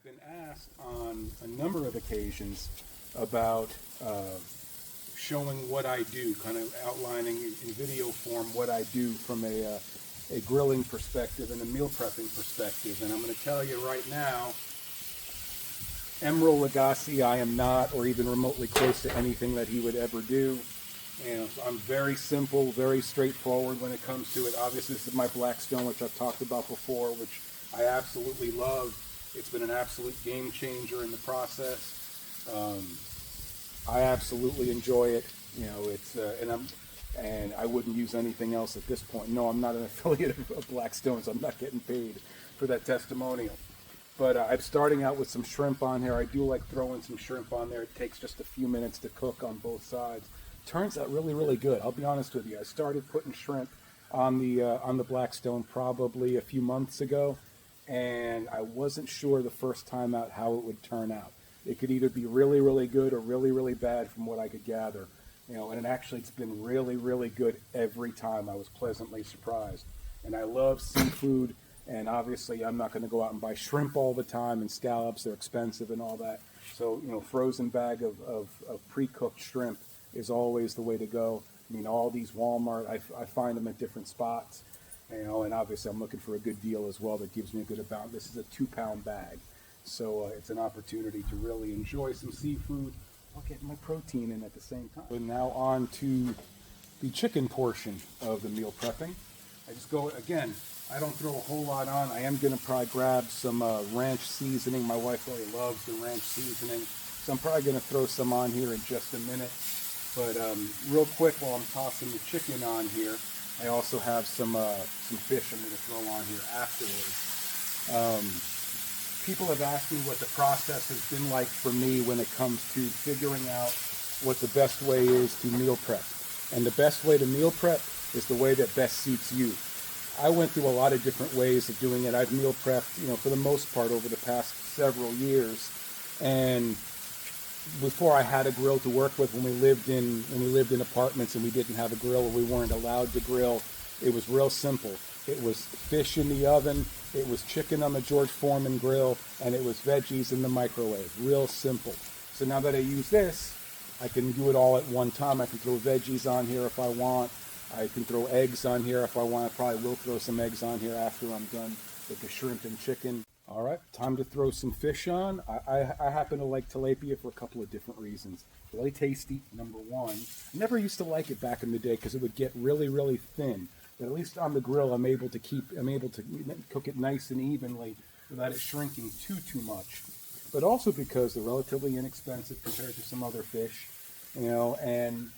been asked on a number of occasions about showing what I do, kind of outlining in video form what I do from a grilling perspective and a meal prepping perspective. And I'm going to tell you right now, Emeril Lagasse, I am not, or even remotely close to anything that he would ever do. And so I'm very simple, very straightforward when it comes to it. Obviously, this is my Blackstone, which I've talked about before, which I absolutely love. It's been an absolute game changer in the process. I absolutely enjoy it. You know, it's and I wouldn't use anything else at this point. No, I'm not an affiliate of Blackstone, so I'm not getting paid for that testimonial. But I'm starting out with some shrimp on here. I do like throwing some shrimp on there. It takes just a few minutes to cook on both sides. Turns out really, really good. I'll be honest with you. I started putting shrimp on the Blackstone probably a few months ago, and I wasn't sure the first time out how it would turn out. It could either be really, really good or really, really bad from what I could gather. You know, and actually it's been really, really good every time. I was pleasantly surprised. And I love seafood, and obviously I'm not going to go out and buy shrimp all the time and scallops. They're expensive and all that. So, you know, frozen bag of pre-cooked shrimp is always the way to go. I mean, all these Walmart, I find them at different spots. You know, and obviously I'm looking for a good deal as well that gives me a good amount. This is a 2-pound bag. So it's an opportunity to really enjoy some seafood while getting my protein in at the same time. And now on to the chicken portion of the meal prepping. I just go, again, I don't throw a whole lot on. I am going to probably grab some ranch seasoning. My wife really loves the ranch seasoning. So I'm probably going to throw some on here in just a minute. But real quick, while I'm tossing the chicken on here, I also have some fish I'm going to throw on here afterwards. People have asked me what the process has been like for me when it comes to figuring out what the best way is to meal prep. And the best way to meal prep is the way that best suits you. I went through a lot of different ways of doing it. I've meal prepped, you know, for the most part over the past several years. And before I had a grill to work with, when we lived in apartments and we didn't have a grill or we weren't allowed to grill, it was real simple. It was fish in the oven, it was chicken on the George Foreman grill, and it was veggies in the microwave. Real simple. So now that I use this, I can do it all at one time. I can throw veggies on here if I want. I can throw eggs on here if I want. I probably will throw some eggs on here after I'm done with the shrimp and chicken. All right, time to throw some fish on. I happen to like tilapia for a couple of different reasons. Really tasty, number one. I never used to like it back in the day because it would get really, really thin. But at least on the grill, I'm able to cook it nice and evenly without it shrinking too much. But also because they're relatively inexpensive compared to some other fish, you know, and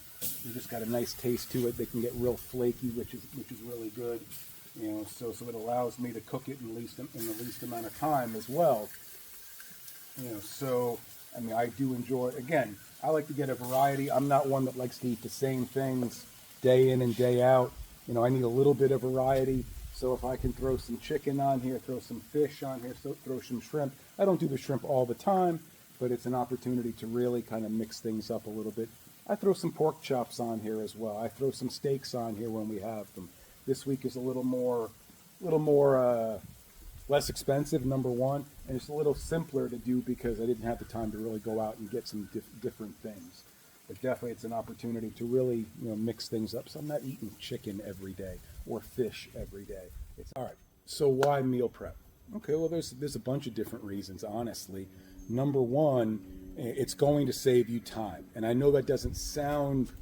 they just got a nice taste to it. They can get real flaky, which is really good, you know. So it allows me to cook it in the least amount of time as well, you know. So I mean, I do enjoy. Again, I like to get a variety. I'm not one that likes to eat the same things day in and day out. You know, I need a little bit of variety. So if I can throw some chicken on here, throw some fish on here, throw some shrimp. I don't do the shrimp all the time, but it's an opportunity to really kind of mix things up a little bit. I throw some pork chops on here as well. I throw some steaks on here when we have them. This week is a little more less expensive, number one, and it's a little simpler to do because I didn't have the time to really go out and get some different things. But definitely it's an opportunity to really, you know, mix things up. So I'm not eating chicken every day or fish every day. It's all right. So why meal prep? Okay, well there's a bunch of different reasons, honestly. Number one, it's going to save you time. And I know that doesn't sound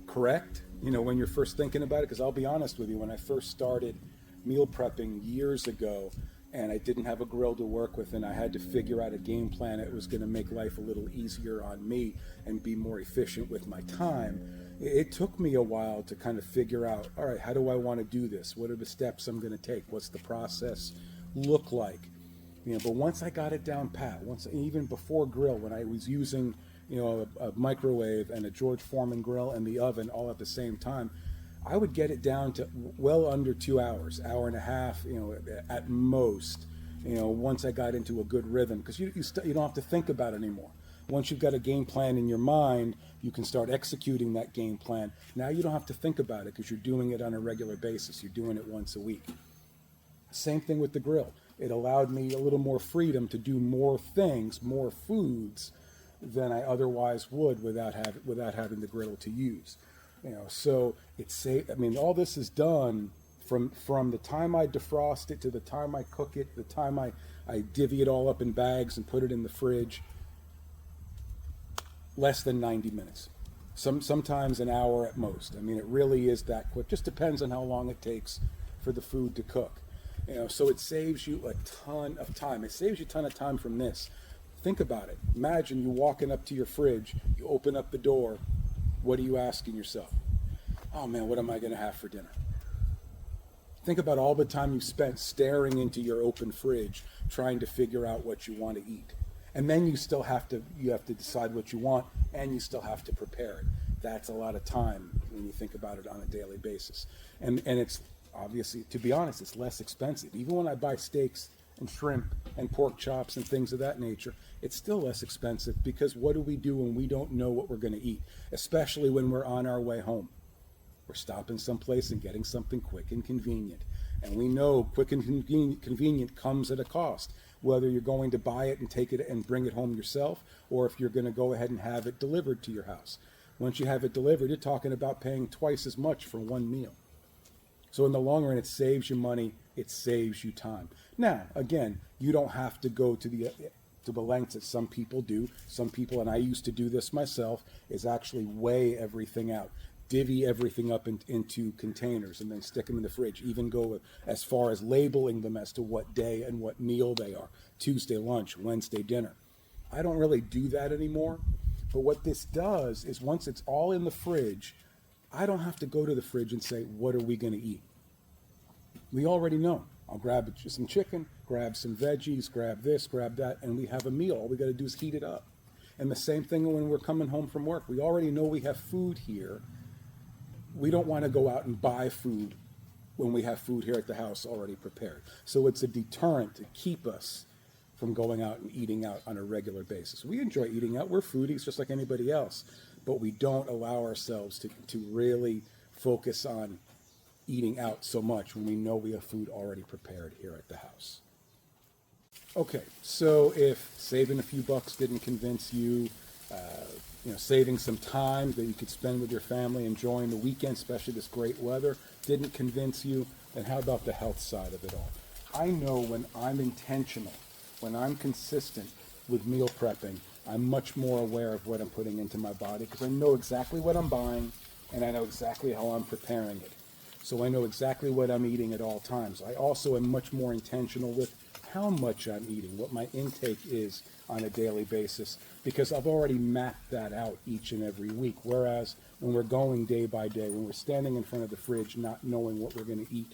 correct, you know, when you're first thinking about it, because I'll be honest with you, when I first started meal prepping years ago, and I didn't have a grill to work with, and I had to figure out a game plan that was going to make life a little easier on me and be more efficient with my time. It took me a while to kind of figure out, all right, how do I want to do this? What are the steps I'm going to take? What's the process look like? You know, but once I got it down pat, even before grill, when I was using, you know, a microwave and a George Foreman grill and the oven all at the same time, I would get it down to well under 2 hours, hour and a half, you know, at most, you know, once I got into a good rhythm, because you don't have to think about it anymore. Once you've got a game plan in your mind, you can start executing that game plan. Now you don't have to think about it because you're doing it on a regular basis. You're doing it once a week. Same thing with the grill. it allowed me a little more freedom to do more things, more foods than I otherwise would without having the griddle to use. So I mean, all this is done from the time I defrost it to the time I cook it, the time I divvy it all up in bags and put it in the fridge, less than 90 minutes. Sometimes an hour at most. I mean, it really is that quick. Just depends on how long it takes for the food to cook. So it saves you a ton of time. It saves you a ton of time from this. Think about it. Imagine you walking up to your fridge, you open up the door. What are you asking yourself? Oh man, what am I going to have for dinner? Think about all the time you spent staring into your open fridge, trying to figure out what you want to eat. And then you have to decide what you want, and you still have to prepare it. That's a lot of time when you think about it on a daily basis. And it's obviously, to be honest, it's less expensive. Even when I buy steaks and shrimp and pork chops and things of that nature, it's still less expensive, because what do we do when we don't know what we're going to eat, especially when we're on our way home? We're stopping someplace and getting something quick and convenient. And we know quick and convenient comes at a cost, whether you're going to buy it and take it and bring it home yourself, or if you're going to go ahead and have it delivered to your house. Once you have it delivered, you're talking about paying twice as much for one meal. So in the long run, it saves you money, it saves you time. Now, again, you don't have to go to the lengths that some people do. Some people, and I used to do this myself, is actually weigh everything out. Divvy everything up into containers and then stick them in the fridge. Even go as far as labeling them as to what day and what meal they are. Tuesday lunch, Wednesday dinner. I don't really do that anymore. But what this does is, once it's all in the fridge, I don't have to go to the fridge and say, what are we going to eat? We already know. I'll grab some chicken, grab some veggies, grab this, grab that, and we have a meal. All we got to do is heat it up. And the same thing when we're coming home from work. We already know we have food here. We don't want to go out and buy food when we have food here at the house already prepared. So it's a deterrent to keep us from going out and eating out on a regular basis. We enjoy eating out. We're foodies just like anybody else, but we don't allow ourselves to really focus on eating out so much when we know we have food already prepared here at the house. Okay, so if saving a few bucks didn't convince you, saving some time that you could spend with your family, enjoying the weekend, especially this great weather, didn't convince you, then how about the health side of it all? I know when I'm intentional, when I'm consistent with meal prepping, I'm much more aware of what I'm putting into my body, because I know exactly what I'm buying and I know exactly how I'm preparing it. So I know exactly what I'm eating at all times. I also am much more intentional with how much I'm eating, what my intake is on a daily basis, because I've already mapped that out each and every week. Whereas when we're going day by day, when we're standing in front of the fridge not knowing what we're going to eat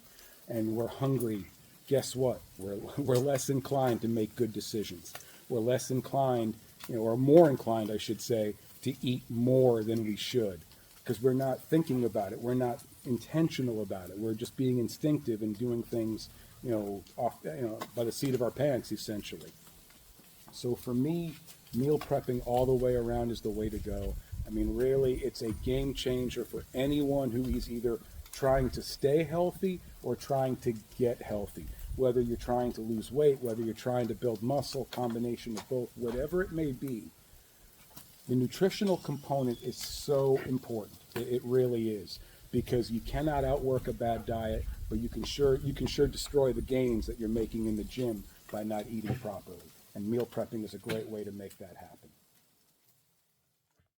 and we're hungry, guess what? We're less inclined to make good decisions. We're less inclined, or more inclined, I should say, to eat more than we should, because we're not thinking about it. We're not intentional about it. We're just being instinctive and doing things, by the seat of our pants, essentially. So for me, meal prepping all the way around is the way to go. I mean, really, it's a game changer for anyone who is either trying to stay healthy or trying to get healthy. Whether you're trying to lose weight, whether you're trying to build muscle, combination of both, whatever it may be, the nutritional component is so important. It really is, because you cannot outwork a bad diet, but you can sure destroy the gains that you're making in the gym by not eating properly. And meal prepping is a great way to make that happen.